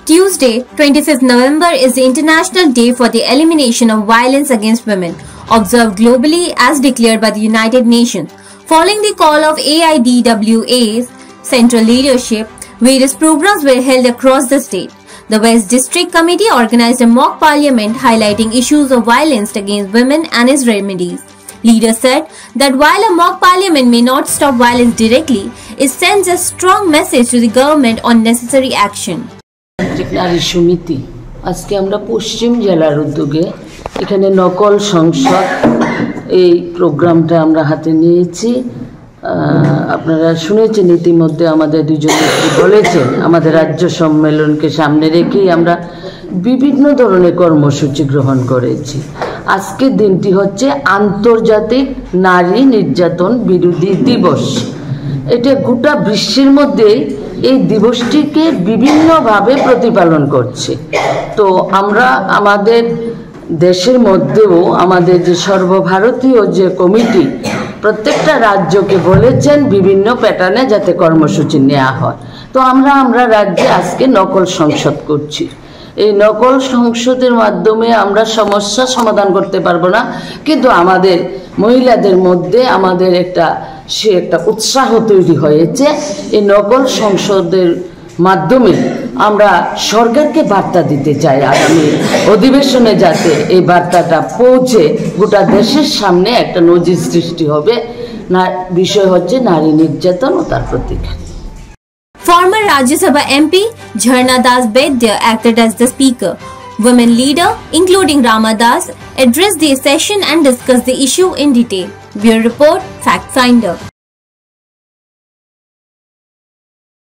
Tuesday, 25th November is the International Day for the Elimination of Violence Against Women, observed globally as declared by the United Nations. Following the call of AIDWA's central leadership, various programs were held across the state. The West District Committee organized a mock parliament highlighting issues of violence against women and its remedies. Leaders said that while a mock parliament may not stop violence directly, it sends a strong message to the government on necessary action. নারী সমিতি আজকে আমরা পশ্চিম জেলার উদ্যোগে এখানে নকল সংসদ এই প্রোগ্রামটা আমরা হাতে নিয়েছি। আপনারা শুনেছেন ইতিমধ্যে আমাদের দুজন বলেছেন আমাদের রাজ্য সম্মেলনকে সামনে রেখেই আমরা বিভিন্ন ধরনের কর্মসূচি গ্রহণ করেছি। আজকের দিনটি হচ্ছে আন্তর্জাতিক নারী নির্যাতন বিরোধী দিবস। এটা গোটা বিশ্বের মধ্যে এই দিবসটিকে বিভিন্নভাবে প্রতিপালন করছে। তো আমরা আমাদের দেশের মধ্যেও আমাদের যে সর্বভারতীয় যে কমিটি প্রত্যেকটা রাজ্যকে বলেছেন বিভিন্ন প্যাটার্নে যাতে কর্মসূচি নেওয়া হয়। তো আমরা রাজ্যে আজকে নকল সংসদ করছি। এই নকল সংসদের মাধ্যমে আমরা সমস্যা সমাধান করতে পারবো না, কিন্তু আমাদের মহিলাদের মধ্যে আমাদের একটা উৎসাহ তৈরি হয়েছে। এই নকল সংসদের মাধ্যমে আমরা সরকারকে বার্তা দিতে চাই আগামী অধিবেশনে যাতে এই বার্তাটা পৌঁছে গোটা দেশের সামনে একটা নজির সৃষ্টি হবে। না বিষয় হচ্ছে নারী নির্যাতন ও তার প্রতিকার। Former Rajya Sabha MP Jharna Das Vaidya acted as the speaker. Women leader, including Rama Das, addressed the session and discussed the issue in detail. Bureau Report, Fact Finder.